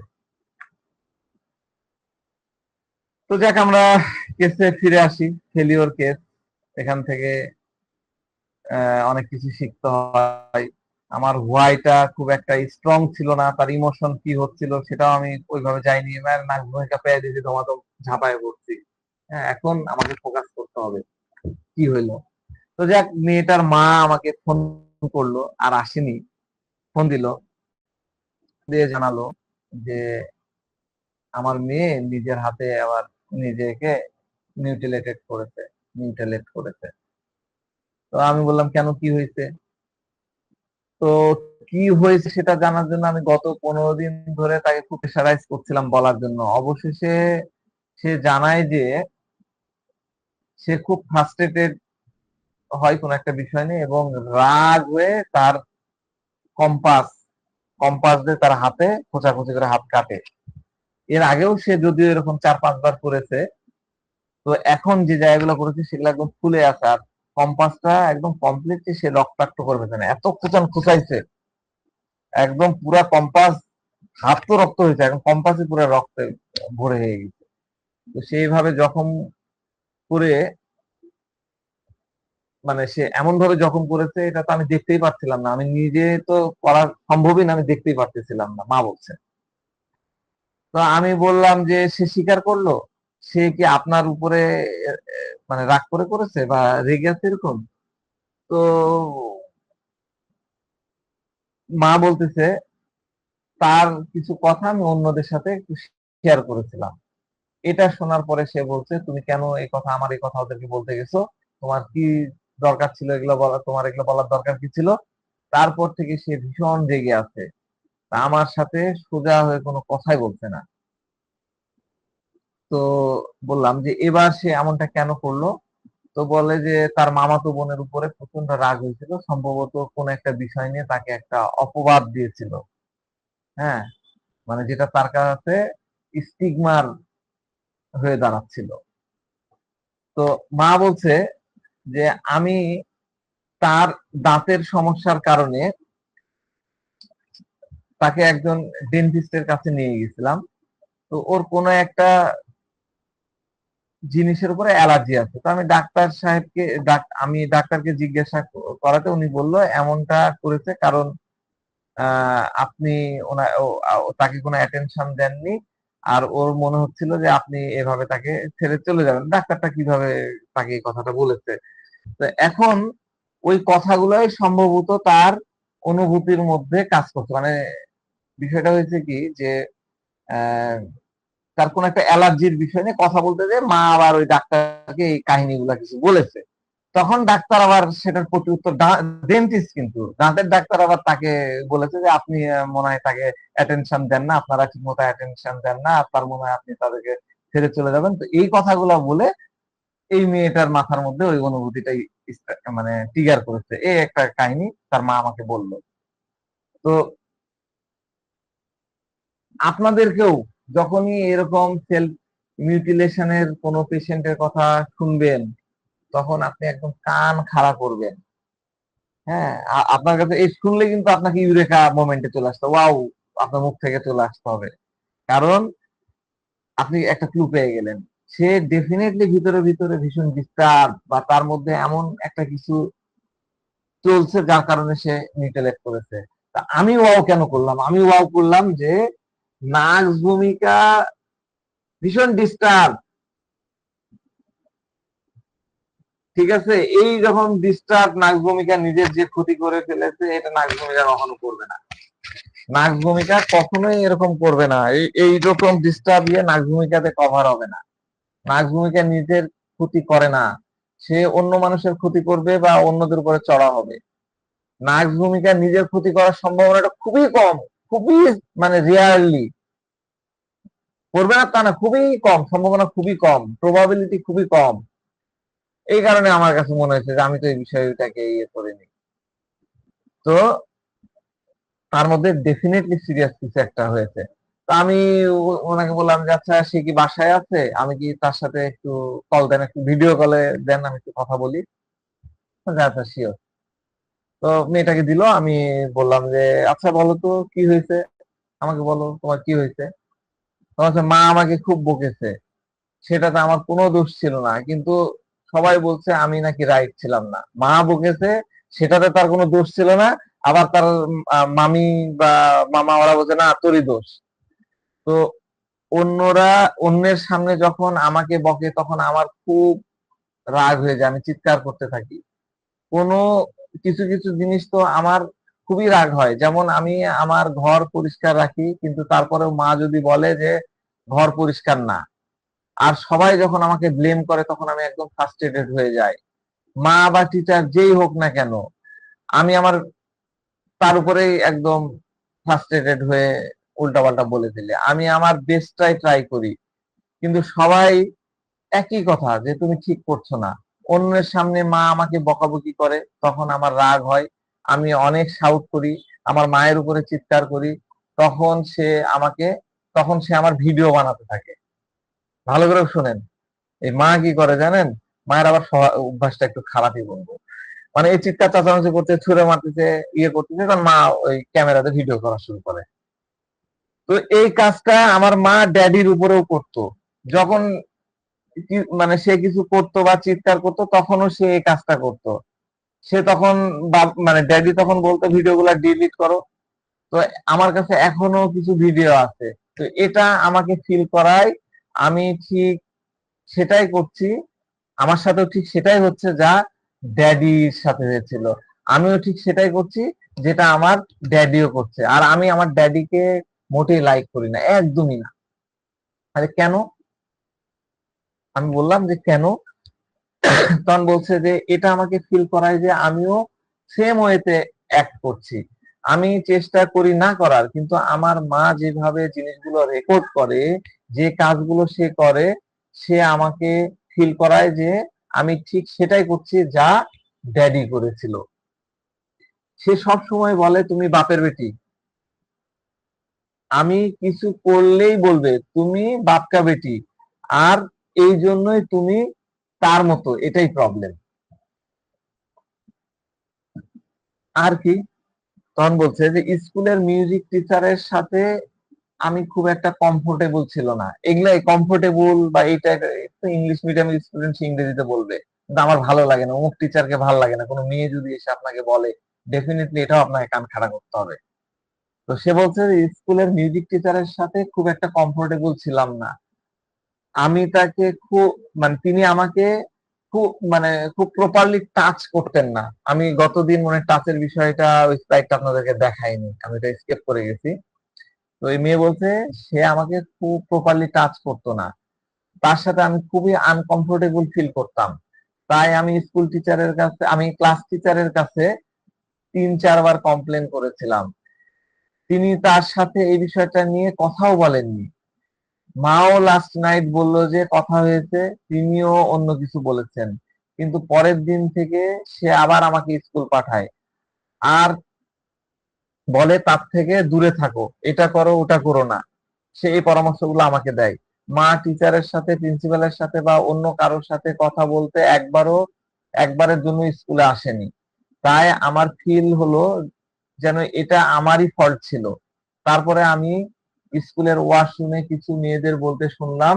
তো যাক, আমরা কেসে ফিরে আসি, ফেলিওর কেস। এখান থেকে অনেক কিছু শিখতে হয়। আমার হোয়াইটা খুব একটা স্ট্রং ছিল না, তার ইমোশন কি হচ্ছিল সেটাও আমি ওইভাবে যাইনি, নাক ভূমিকা পেয়ে দিয়েছি, ধমাধম ঝাঁপায় পড়ছি। হ্যাঁ, এখন আমাকে ফোকাস করতে হবে কি হইলো। তো যাক, মেয়েটার মা আমাকে ফোন করলো, আর আসেনি, ফোন দিল, দিয়ে জানালো যে আমার মেয়ে নিজের হাতে আবার নিজেকে মিউটিলেট করেছে। তো আমি বললাম কেন, কি হয়েছে? তো কি হয়েছে সেটা জানার জন্য আমি গত 15 দিন ধরে তাকে খুব প্রেশারাইজ করছিলাম বলার জন্য। অবশেষে সে জানায় যে সে খুব ফ্রাস্ট্রেটেড হয় কোন একটা বিষয় নিয়ে, এবং রাগ হয়ে তার কম্পাস কম্পাস দিয়ে তার হাতে খোঁচাখুচি করে হাত কাটে। এর আগেও সে যদিও এরকম 4-5 বার করেছে, তো এখন যে জায়গাগুলো করেছে সেগুলো একদম ফুলে আছে, আর কম্পাসটা একদম কমপ্লিটলি সে রক্তাক্ত করে ফেলছে, এত খুঁচাইছে, একদম পুরা কম্পাস, হাত তো রক্ত হয়েছে, এখন কম্পাসে পুরো রক্তে ভরে হয়ে গেছে। তো সেইভাবে জখম করে, মানে সে এমন ভাবে জখম করেছে, এটা তো আমি দেখতেই পাচ্ছিলাম না, আমি নিজে তো করা সম্ভবই না, আমি দেখতেই পারতেছিলাম না, মা বলছে। তো আমি বললাম যে সে স্বীকার করলো, সে কি আপনার উপরে মানে রাগ করে করেছে বা রেগে আছে এরকম? তো মা বলতেছে তার কিছু কথা আমি অন্যদের সাথে একটু শেয়ার করেছিলাম। এটা শোনার পরে সে বলছে, তুমি কেন এই কথা, আমার এই কথা ওদেরকে বলতে গেছো? তোমার কি দরকার ছিল এগুলো বলা? তোমার এগুলো বলার দরকার কি ছিল? তারপর থেকে সে ভীষণ রেগে আছে, তা আমার সাথে সোজা হয়ে কোনো কথাই বলছে না। তো বললাম যে এবার সে এমনটা কেন করলো? তো বলে যে তার মামাতো বোনের উপরে প্রচন্ড রাগ হয়েছিল, সম্ভবত কোন একটা বিষয় নিয়ে তাকে একটা অপবাদ দিয়েছিল। হ্যাঁ, মানে যেটা তার কাছে স্টিগমার হয়ে দাঁড়াচ্ছিল। তো মা বলছে যে আমি তার দাঁতের সমস্যার কারণে তাকে একজন ডেন্টিস্টের কাছে নিয়ে গেছিলাম। তো ওর কোনো একটা জিনিসের উপরে অ্যালার্জি আছে। তো আমি ডাক্তার সাহেবকে আমি ডাক্তারকে জিজ্ঞাসা করাতে উনি বললো এমনটা করেছে কারণ আপনি তাকে কোনো অ্যাটেনশন দেননি, আর ওর মনে হচ্ছিল যে আপনি এভাবে তাকে ছেড়ে চলে যাবেন। ডাক্তারটা কিভাবে তাকে এই কথাটা বলেছে? তো এখন ওই কথাগুলোই সম্ভবত তার অনুভূতির মধ্যে কাজ করছে। মানে বিষয়টা হয়েছে কি যে আহ, তার কোন একটা অ্যালার্জির বিষয় নিয়ে কথা বলতে যে মা আবার ওই ডাক্তারকে এই কাহিনীগুলা কিছু বলেছে। তখন ডাক্তার আবার সেটার প্রতি উত্তর, ডেন্টিস্ট কিন্তু দাঁতের ডাক্তার আবার তাকে বলেছে যে আপনি মনে হয় তাকে অ্যাটেনশন দেন না, আপনারা ঠিক মতো অ্যাটেনশন দেন না, আপনার মনে হয় আপনি তাদেরকে ছেড়ে চলে যাবেন। তো এই কথাগুলো বলে এই মেয়েটার মাথার মধ্যে ওই অনুভূতিটাই মানে ট্রিগার করেছে। এই একটা কাহিনী তার মা আমাকে বলল। তো আপনাদেরকেও যখনই এরকম সেলফ মিউটিলেশনের কোনো পেশেন্টের কথা শুনবেন, তখন আপনি একদম কান খাড়া করবেন। হ্যাঁ, আপনার কাছে এই শুনলে কিন্তু আপনাকে ইউরেকা মোমেন্টে চলে আসতে, ওয়াও, আপনার মুখ থেকে চলে আসতে হবে। কারণ আপনি একটা ক্লু পেয়ে গেলেন। সে ডেফিনেটলি ভিতরে ভিতরে ভীষণ ডিস্টার্ব, বা তার মধ্যে এমন একটা কিছু চলছে যার কারণে সে নিউট্রালাইজ করেছে। তা আমি ওয়াও কেন করলাম? আমি ওয়াও করলাম যে নার্স ভূমিকা ভীষণ ডিস্টার্ব, ঠিক আছে? এই যখন ডিস্টার্ব নার্স ভূমিকা নিজের যে ক্ষতি করে ফেলেছে, এটা নার্স ভূমিকা কখনো করবে না। নার্স ভূমিকা কখনোই এরকম করবে না। এইরকম ডিস্টার্ব নার্স ভূমিকাতে কভার হবে না। নার্স ভূমিকা নিজের ক্ষতি করে না, সে অন্য মানুষের ক্ষতি করবে বা অন্যদের উপরে চড়া হবে। নার্স ভূমিকা নিজের ক্ষতি করার সম্ভাবনাটা খুবই কম, খুবই মানে রেয়ারলি করবে না তা না, খুবই কম, সম্ভাবনা খুবই কম, প্রবাবিলিটি খুবই কম। এই কারণে আমার কাছে মনে হয়েছে যে আমি তো এই বিষয়টাকে ইয়ে করিনি। তো তার মধ্যে ডেফিনেটলি সিরিয়াস কিছু একটা হয়েছে। তো আমি ওনাকে বললাম যে আচ্ছা সে কি বাসায় আছে, আমি কি তার সাথে একটু কল দেন, একটু ভিডিও কলে দেন, আমি একটু কথা বলি। আচ্ছা শিওর। তো মেয়েটাকে দিল, আমি বললাম যে আচ্ছা বলো তো কি হয়েছে, আমাকে বলো তোমার কি হয়েছে। তোমার মা আমাকে খুব বকেছে, সেটাতে আমার কোনো দোষ ছিল না, কিন্তু সবাই বলছে আমি নাকি রাইট ছিলাম না। মা বকেছে, সেটাতে তার কোনো দোষ ছিল না। আবার তার মামি বা মামা ওরা বলছে না তোরই দোষ। তো অন্যরা অন্যের সামনে যখন আমাকে বকে তখন আমার খুব রাগ হয়ে যায়, আমি চিৎকার করতে থাকি। কোনো কিছু কিছু জিনিস তো আমার খুবই রাগ হয়, যেমন আমি আমার ঘর পরিষ্কার রাখি, কিন্তু তারপরেও মা যদি বলে যে ঘর পরিষ্কার না, আর সবাই যখন আমাকে ব্লেম করে তখন আমি একদম ফ্রাস্ট্রেটেড হয়ে যাই। মা বা টিচার যেই হোক না কেন, আমি আমার তার উপরেই একদম ফ্রাস্ট্রেটেড হয়ে উল্টাপাল্টা বলে দিলে আমি আমার বেস্টটাই ট্রাই করি, কিন্তু সবাই একই কথা যে তুমি ঠিক করছো না। অন্যের সামনে মা আমাকে বকাবকি করে, তখন আমার রাগ হয়, আমি অনেক শাউট করি, আমার মায়ের উপরে চিৎকার করি। তখন সে আমাকে তখন সে আমার ভিডিও বানাতে থাকে। ভালো করে শুনেন, এই মা কি করে জানেন? মায়ের আবার অভ্যাসটা একটু খারাপই বলবো। মানে এই চিৎকার চাচামেচি করতে, ছুঁড়ে মারতেছে, ইয়ে করতেছে, তখন মা ওই ক্যামেরাতে ভিডিও করা শুরু করে। তো এই কাজটা আমার মা ড্যাডির উপরেও করতো। যখন মানে সে কিছু করতো বা চিৎকার করতো তখনও সে এই কাজটা করতো। সে তখন মানে ড্যাডি তখন বলতো ভিডিও গুলা ডিলিট করো। তো তো আমার কাছে এখনো কিছু ভিডিও আছে। তো এটা আমাকে ফিল করায় আমি ঠিক সেটাই করছি, আমার সাথেও ঠিক সেটাই হচ্ছে যা ড্যাডির সাথে হয়েছিল। আমিও ঠিক সেটাই করছি যেটা আমার ড্যাডিও করছে। আর আমি আমার ড্যাডিকে মোটেই লাইক করি না, একদমই না। আরে কেন? আমি বললাম যে কেন? তখন বলছে যে এটা আমাকে ফিল করায় যে আমিও সেম ওয়েতে অ্যাক্ট করছি। আমি চেষ্টা করি না করার, কিন্তু আমার মা যেভাবে জিনিসগুলো রেকর্ড করে, যে কাজগুলো সে করে, সে আমাকে ফিল করায় যে আমি ঠিক সেটাই করছি যা ড্যাডি করেছিল। সে সব সময় বলে তুমি বাপের বেটি, আমি কিছু করলেই বলবে তুমি বাপকা বেটি, আর এই জন্যই তুমি তার মতো, এটাই প্রবলেম। আর কি? তখন বলছে যে স্কুলের মিউজিক টিচারের সাথে আমি খুব একটা কমফোর্টেবল ছিল না। এগুলাই কমফোর্টেবল বা এইটা ইংলিশ মিডিয়ামের স্টুডেন্ট ইংরেজিতে বলবে, কিন্তু আমার ভালো লাগে না, অমুক টিচারকে ভালো লাগে না। কোনো মেয়ে যদি এসে আপনাকে বলে, ডেফিনেটলি এটাও আপনাকে কান খাড়া করতে হবে। তো সে বলছে যে স্কুলের মিউজিক টিচারের সাথে খুব একটা কমফোর্টেবল ছিলাম না। আমি তাকে খুব, মানে তিনি আমাকে খুব, মানে খুব প্রপারলি টাচ করতেন না। আমি গতদিন মনে টাচের বিষয়টা ওই স্লাইডটা আপনাদেরকে দেখাইনি, আমি এটা স্কিপ করে গেছি। তো এই মেয়ে বলছে সে আমাকে খুব প্রপারলি টাচ করতো না, তার সাথে আমি খুবই আনকমফোর্টেবল ফিল করতাম। তাই আমি স্কুল টিচারের কাছে, আমি ক্লাস টিচারের কাছে 3-4 বার কমপ্লেন করেছিলাম। তিনি তার সাথে এই বিষয়টা নিয়ে কথাও বলেননি। মাও লাস্ট নাইট বলল যে কথা হয়েছে, তিনিও অন্য কিছু বলেছেন, কিন্তু পরের দিন থেকে সে আবার আমাকে স্কুল পাঠায় আর বলে তার থেকে দূরে থাকো, এটা করো ওটা করো না। সে এই পরামর্শগুলো আমাকে দেয়। মা টিচারের সাথে, প্রিন্সিপালের সাথে বা অন্য কারোর সাথে কথা বলতে একবারের জন্য স্কুলে আসেনি। তাই আমার ফিল হলো যেন এটা আমারই ফল্ট ছিল। তারপরে আমি স্কুলের ওয়াশরুমে কিছু মেয়েদের বলতে শুনলাম,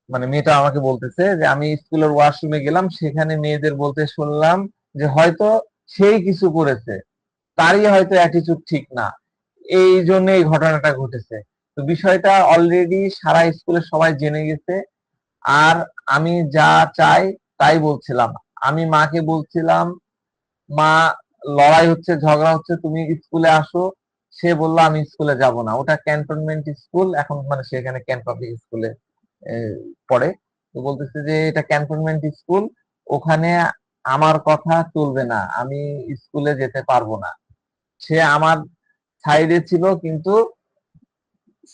মানে মেয়েটা আমাকে বলতেছে যে আমি স্কুলের ওয়াশরুমে গেলাম, সেখানে মেয়েদের বলতে শুনলাম যে হয়তো সেই কিছু করেছে, তারই হয়তো অ্যাটিটিউড ঠিক না, এই জন্য এই ঘটনাটা ঘটেছে। তো বিষয়টা অলরেডি সারা স্কুলের সবাই জেনে গেছে। আর আমি যা চাই তাই বলছিলাম। আমি মাকে বলছিলাম, মা লড়াই হচ্ছে, ঝগড়া হচ্ছে, তুমি স্কুলে আসো। সে বললো আমি স্কুলে যাব না, ওটা ক্যান্টনমেন্ট স্কুল এখন, মানে সেখানে ক্যান্ট পাবলিক স্কুলে পড়ে। তো বলতেছে যে এটা ক্যান্টনমেন্ট স্কুল, ওখানে আমার কথা চলবে না, আমি স্কুলে যেতে পারবো না। সে আমার সাইডে ছিল, কিন্তু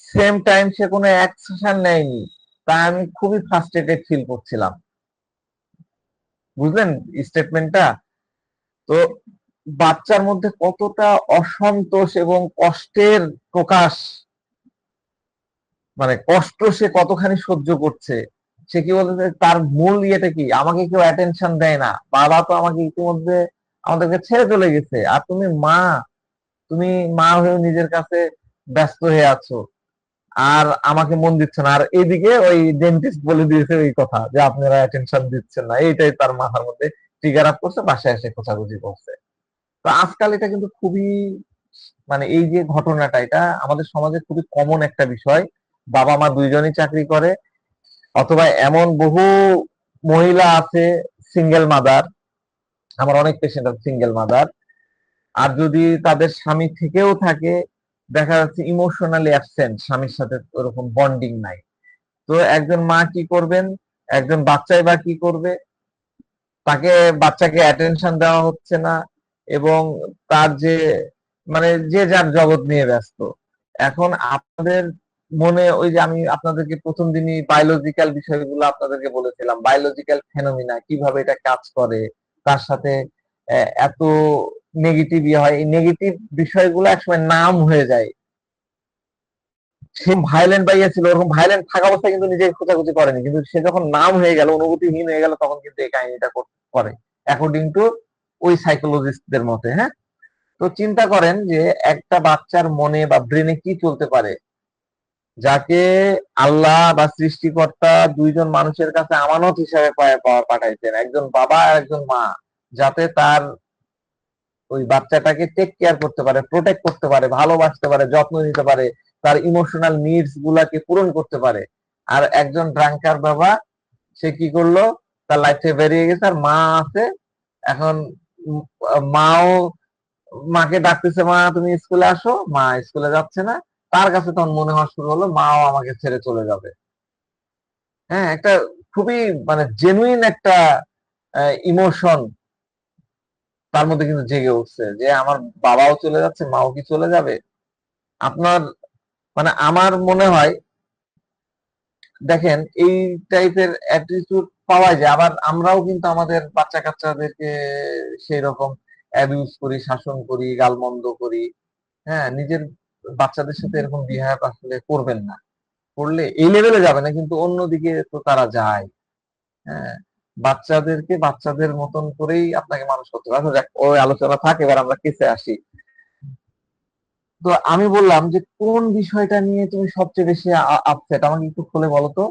সেম টাইম সে কোনো অ্যাকশন নেয়নি। তাই আমি খুবই ফ্রাস্ট্রেটেড ফিল করছিলাম। বুঝলেন স্টেটমেন্টটা? তো বাচ্চার মধ্যে কতটা অসন্তোষ এবং কষ্টের প্রকাশ, মানে কষ্ট সে কতখানি সহ্য করছে। সে কি বলতে, তার মূল ইয়েটা কি, আমাকে কেউ অ্যাটেনশন দেয় না, বাবা তো আমাকে ইতিমধ্যে আমাদেরকে ছেড়ে চলে গেছে, আর তুমি মা হয়েও নিজের কাছে ব্যস্ত হয়ে আছো, আর আমাকে মন দিচ্ছে না। আর এইদিকে ওই ডেন্টিস্ট বলে দিয়েছে ওই কথা যে আপনারা অ্যাটেনশন দিচ্ছেন না, এইটাই তার মাথার মধ্যে ট্রিগার আপ করছে, বাসায় এসে খোঁচাখুচি করছে। তো আজকাল এটা কিন্তু খুবই, মানে এই যে ঘটনাটা, এটা আমাদের সমাজে খুবই কমন একটা বিষয়। বাবা মা দুইজনই চাকরি করে, অথবা এমন বহু মহিলা আছে সিঙ্গেল মাদার, আমার অনেক পেশেন্ট আছে সিঙ্গেল মাদার। আর যদি তাদের স্বামী থেকেও থাকে, দেখা যাচ্ছে ইমোশনালি অ্যাবসেন্ট, স্বামীর সাথে ওরকম বন্ডিং নাই। তো একজন মা কি করবেন, একজন বাচ্চাই বা কি করবে, তাকে, বাচ্চাকে অ্যাটেনশন দেওয়া হচ্ছে না, এবং তার যে, মানে যে যার জগৎ নিয়ে ব্যস্ত। এখন আপনাদের মনে ওই যে আমি আপনাদেরকে প্রথম দিনই বায়োলজিক্যাল বিষয়গুলো আপনাদেরকে বলেছিলাম, বায়োলজিক্যাল ফেনোমিনা কিভাবে এটা কাজ করে, তার সাথে এত নেগেটিভ হয়, এই নেগেটিভ বিষয়গুলো একসময় নাম হয়ে যায়। সে ভায়োলেন্ট বাইয়া ছিল, ওরকম ভায়োলেন্ট থাকা অবস্থায় কিন্তু নিজেকে খোঁচাখুচি করেনি, কিন্তু সে যখন নাম হয়ে গেল, অনুভূতিহীন হয়ে গেল, তখন কিন্তু এই কাহিনীটা করে, অ্যাকর্ডিং টু ওই সাইকোলজিস্টদের মতে। হ্যাঁ, তো চিন্তা করেন যে একটা বাচ্চার মনে বা ব্রেনে কি চলতে পারে, যাকে আল্লাহ বা সৃষ্টিকর্তা দুইজন মানুষের কাছে আমানত হিসাবে পাঠাইছেন, একজন বাবা আর একজন মা, যাতে তার ওই বাচ্চাটাকে টেক কেয়ার করতে পারে, প্রোটেক্ট করতে পারে, ভালোবাসতে পারে, যত্ন নিতে পারে, তার ইমোশনাল নিডস গুলাকে পূরণ করতে পারে। আর একজন ড্রাঙ্কার বাবা, সে কি করলো, তার লাইফ থেকে বেরিয়ে গেছে, আর মা আছে এখন। মাও মাকে ডাকতেছে, মা তুমি স্কুলে আসো, মা স্কুলে যাচ্ছে না। তার কাছে তখন মনে হওয়া শুরু হলো মাও আমাকে ছেড়ে চলে যাবে। হ্যাঁ, একটা খুবই মানে জেনুইন একটা ইমোশন তার মধ্যে কিন্তু জেগে উঠছে যে আমার বাবাও চলে যাচ্ছে, মাও কি চলে যাবে। আপনার মানে আমার মনে হয়, দেখেন এই টাইপের অ্যাটিটিউড পাওয়া যায়। আবার আমরাও কিন্তু আমাদের বাচ্চা কাচ্চাদেরকে সেই রকম অ্যাবিউজ করি, শাসন করি, গালমন্দ করি। হ্যাঁ, নিজের বাচ্চাদের সাথে এরকম বিহেভ আসলে করবেন না। করলে এই লেভেলে যাবে না, কিন্তু অন্যদিকে তো তারা যায়। হ্যাঁ, বাচ্চাদেরকে বাচ্চাদের মতন করেই আপনাকে মানুষ করতে হবে। আচ্ছা যাক, ওই আলোচনা থাকে, এবার আমরা কেসে আসি। তো আমি বললাম যে কোন বিষয়টা নিয়ে তুমি সবচেয়ে বেশি আপসেট, আমাকে একটু খুলে বলো তো।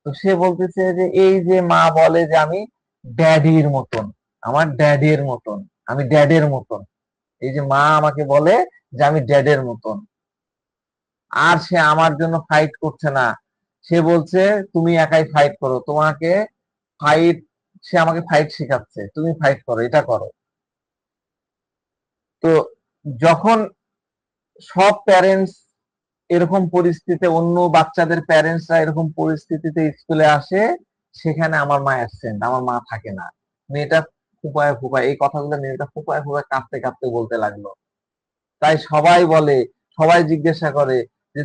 তো সে বলতেছে যে এই যে মা বলে যে আমি ড্যাডির মতন, আমার ড্যাডির মতন, আমি ড্যাডের মতন। এই যে মা আমাকে বলে যে আমি ড্যাডের মতন, আর সে আমার জন্য ফাইট করছে না। সে বলছে তুমি একাই ফাইট করো, তোমাকে ফাইট, সে আমাকে ফাইট শেখাচ্ছে, তুমি ফাইট করো, এটা করো। তো যখন সব প্যারেন্টস এরকম পরিস্থিতিতে, অন্য বাচ্চাদের প্যারেন্টসরা এরকম পরিস্থিতিতে স্কুলে আসে, সেখানে আমার মা অ্যাবসেন্ট, আমার মা থাকে না। মেয়েটা ফুপায় ফুপায় এই কথাগুলো, মেয়েটা ফুপায় ফুপায় কাঁদতে কাঁদতে বলতে লাগলো। তাই সবাই বলে, সবাই জিজ্ঞাসা করে যে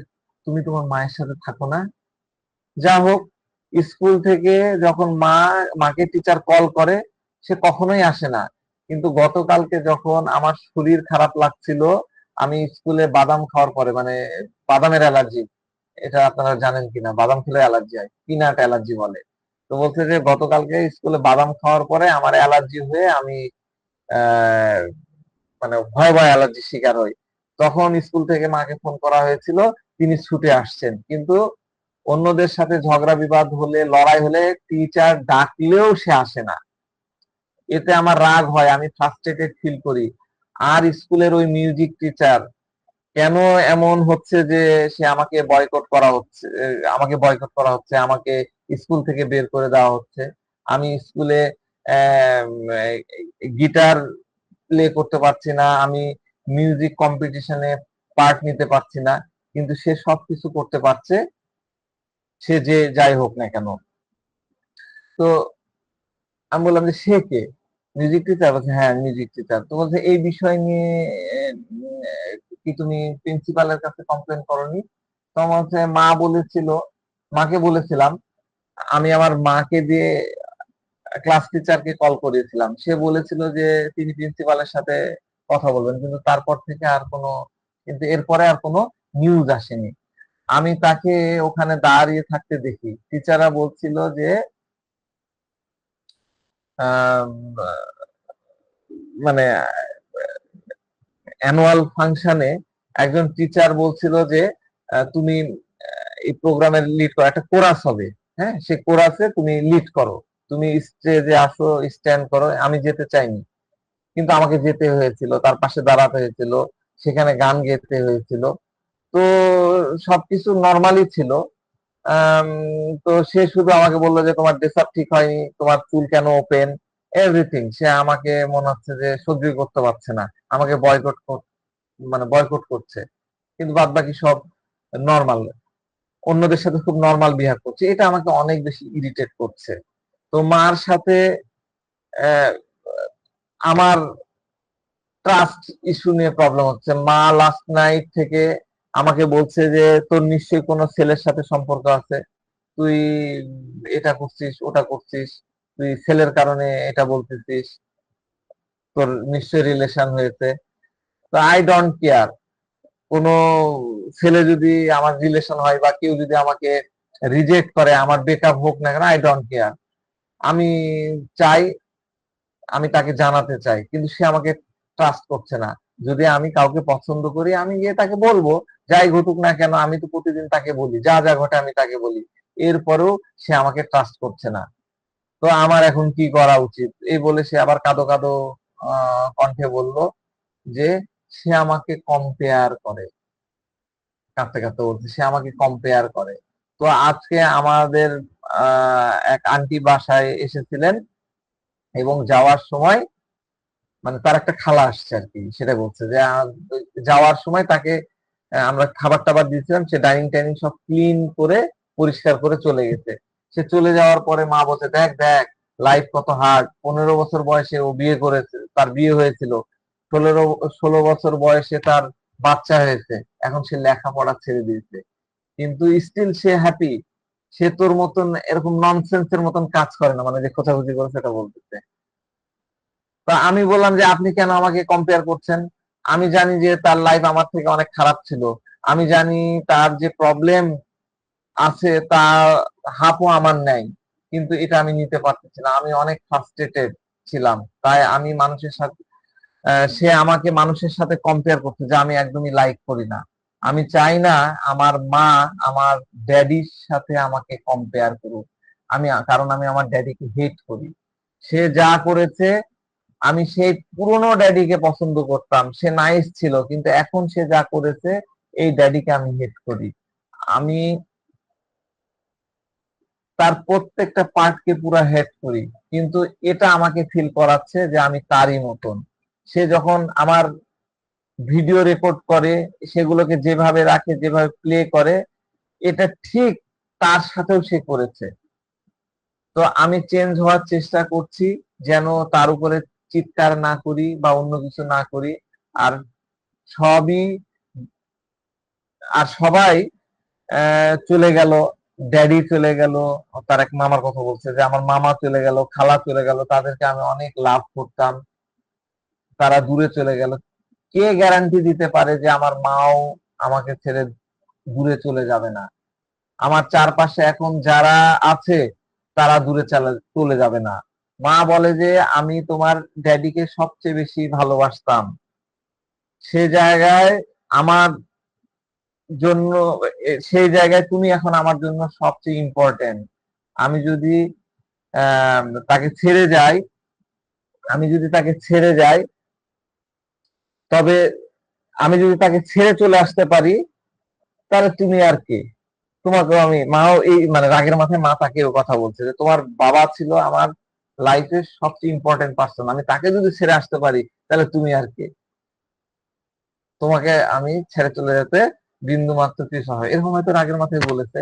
তুমি তোমার মায়ের সাথে থাকো না। যা হোক, স্কুল থেকে যখন মাকে টিচার কল করে, সে কখনোই আসে না। কিন্তু গতকালকে যখন আমার শরীর খারাপ লাগছিল, আমি স্কুলে বাদাম খাওয়ার পরে, মানে বাদামের অ্যালার্জি, এটা আপনারা জানেন কিনা, বাদাম খেলে অ্যালার্জি হয়, পিনাট অ্যালার্জি বলে। তো বলছে যে গতকালকে স্কুলে বাদাম খাওয়ার পরে আমার অ্যালার্জি হয়ে আমি আহ মানে ভয় ভয় অ্যালার্জির শিকার হই। তখন স্কুল থেকে মাকে ফোন করা হয়েছিল, তিনি ছুটে আসছেন। কিন্তু অন্যদের সাথে ঝগড়া বিবাদ হলে, লড়াই হলে টিচার ডাকলেও সে আসে না। এতে আমার রাগ হয়, আমি ফ্রাস্ট্রেটেড ফিল করি। আর স্কুলের ওই মিউজিক টিচার কেন এমন হচ্ছে যে সে আমাকে বয়কট করা হচ্ছে, আমাকে স্কুল থেকে বের করে দেওয়া হচ্ছে। আমি স্কুলে গিটার প্লে করতে পারছি না, আমি মিউজিক কম্পিটিশনে পার্ট নিতে পারছি না, কিন্তু সে সবকিছু করতে পারছে, সে যে যাই হোক না কেন। তো আমি বললাম যে সে কে, মিউজিক টিচার? বলছে হ্যাঁ মিউজিক টিচার। তো বলছে এই বিষয় নিয়ে কি তুমি প্রিন্সিপালের কাছে কমপ্লেন করনি? তো আমার হচ্ছে মাকে বলেছিলাম। আমি আমার মাকে দিয়ে ক্লাস টিচারকে কল করেছিলাম, সে বলেছিল যে তিনি প্রিন্সিপালের সাথে কথা বলবেন, কিন্তু তারপর থেকে আর কোনো, কিন্তু এরপরে আর কোনো নিউজ আসেনি। আমি তাকে ওখানে দাঁড়িয়ে থাকতে দেখি, টিচাররা বলছিল যে আহ, মানে অ্যানুয়াল ফাংশনে একজন টিচার বলছিল যে তুমি এই প্রোগ্রামের লিড করো, একটা কোরাস হবে, হ্যাঁ সে কোরাসে তুমি লিড করো, তুমি স্টেজে আসো, স্ট্যান্ড করো। আমি যেতে চাইনি, কিন্তু আমাকে যেতে হয়েছিল, তার পাশে দাঁড়াতে হয়েছিল, সেখানে গান গেতে হয়েছিল। তো সবকিছু নর্মালি ছিল। আম, তো সে শুধু আমাকে বললো যে তোমার ড্রেস আপ ঠিক হয়নি, তোমার চুল কেন ওপেন, এভরিথিং। সে আমাকে মনে হচ্ছে যে সহ্য করতে পারছে না, আমাকে বয়কট করছে। কিন্তু বাদ বাকি সব নর্মাল, অন্যদের সাথে খুব নর্মাল বিহেভ করছে। এটা আমাকে অনেক বেশি ইরিটেট করছে। তো মার সাথে আহ, আমার ট্রাস্ট ইস্যু নিয়ে প্রবলেম হচ্ছে। মা লাস্ট নাইট থেকে আমাকে বলছে যে তোর নিশ্চয়ই কোনো ছেলের সাথে সম্পর্ক আছে, তুই এটা করছিস, ওটা করছিস, তুই ছেলের কারণে এটা বলতেছিস, তোর নিশ্চয়ই রিলেশন হয়েছে। তো আই ডোন্ট কেয়ার, কোনো ছেলে যদি আমার রিলেশন হয় বা কেউ যদি আমাকে রিজেক্ট করে, আমার ব্রেকআপ হোক না কেন, আই ডোন্ট কেয়ার। আমি চাই, আমি তাকে জানাতে চাই, কিন্তু সে আমাকে ট্রাস্ট করছে না। যদি আমি কাউকে পছন্দ করি, আমি গিয়ে তাকে বলবো, যাই ঘটুক না কেন, আমি তো প্রতিদিন তাকে বলি, যা যা ঘটে আমি তাকে বলি। এরপরেও সে আমাকে ট্রাস্ট করছে না। তো আমার এখন কি করা উচিত, এই বলে সে আবার কাঁদো কাঁদো কণ্ঠে বলল যে সে আমাকে কম্পেয়ার করে, কাঁদতে কাঁদতে বলছে সে আমাকে কম্পেয়ার করে। তো আজকে আমাদের এক আন্টি বাসায় এসেছিলেন এবং যাওয়ার সময় মানে তার একটা খালা আসছে আর কি, সেটা বলছে যে যাওয়ার সময় তাকে আমরা খাবার টাবার দিয়েছিলাম, সে ডাইনিং টাইনিং সব ক্লিন করে পরিষ্কার করে চলে গেছে। সে চলে যাওয়ার পরে মা বলছে দেখ দেখ লাইফ কত হার্ড, 15 বছর বয়সে ও বিয়ে করেছে, তার বিয়ে হয়েছিল, 16 বছর বয়সে তার বাচ্চা হয়েছে, এখন সে লেখাপড়া ছেড়ে দিয়েছে, কিন্তু স্টিল সে হ্যাপি। সে তোর মতন এরকম ননসেন্সের মতন কাজ করে না, মানে যে খোঁচাখুচি করে সেটা বলতেছে। তা আমি বললাম যে আপনি কেন আমাকে কম্পেয়ার করছেন? আমি জানি যে তার লাইফ আমার থেকে অনেক খারাপ ছিল, আমি জানি তার যে প্রবলেম আছে তা হাফও আমার নাই, কিন্তু এটা আমি নিতে পারতেছি না, আমি অনেক ফ্রাস্ট্রেটেড ছিলাম, তাই আমি মানুষের সাথে সে আমাকে মানুষের সাথে কম্পেয়ার করছে, যা আমি একদমই লাইক করি না। আমি চাই না আমার মা আমার ড্যাডির সাথে আমাকে কম্পেয়ার করুক, কারণ আমি আমার ড্যাডিকে হেট করি। সে যা করেছে, আমি সেই পুরনো ড্যাডিকে পছন্দ করতাম, সে নাইস ছিল, কিন্তু এখন সে যা করেছে এই ড্যাডিকে আমি হেট করি। আমি তার প্রত্যেকটা পার্টকে পুরো হেট করি, কিন্তু এটা আমাকে ফিল করাচ্ছে যে আমি তারই মতন। সে যখন আমার ভিডিও রেকর্ড করে, সেগুলোকে যেভাবে রাখে, যেভাবে প্লে করে, এটা ঠিক তার সাথেও সে করেছে। তো আমি চেঞ্জ হওয়ার চেষ্টা করছি, যেন তার উপরে চিৎকার না করি বা অন্য কিছু না করি। আর সবই আর সবাই চলে গেল, ড্যাডি চলে গেল, তার এক মামার কথা বলছে যে আমার মামা চলে গেল, খালা চলে গেল, তাদেরকে আমি অনেক লাভ করতাম, তারা দূরে চলে গেল। কে গ্যারান্টি দিতে পারে যে আমার মাও আমাকে ছেড়ে দূরে চলে যাবে না? আমার চারপাশে এখন যারা আছে তারা দূরে চলে যাবে না। মা বলে যে আমি তোমার ড্যাডিকে সবচেয়ে বেশি ভালোবাসতাম, সে জায়গায় আমার জন্য সেই জায়গায় তুমি এখন আমার জন্য সবচেয়ে ইম্পর্টেন্ট। আমি যদি তাকে ছেড়ে যাই, আমি যদি তাকে ছেড়ে যাই তবে আমি যদি তাকে ছেড়ে চলে আসতে পারি, তাহলে তুমি আর কে? তোমাকেও আমি, মাও এই মানে রাগের মাথায় মা তাকে ও কথা বলছে যে তোমার বাবা ছিল আমার লাইফের সবচেয়ে ইম্পর্টেন্ট পার্সন, আমি তাকে যদি ছেড়ে আসতে পারি তাহলে তুমি আর কে? তোমাকে আমি ছেড়ে চলে যেতে বিন্দু মাত্র কিছু হয়, এরকম হয়তো রাগের মাথায় বলেছে।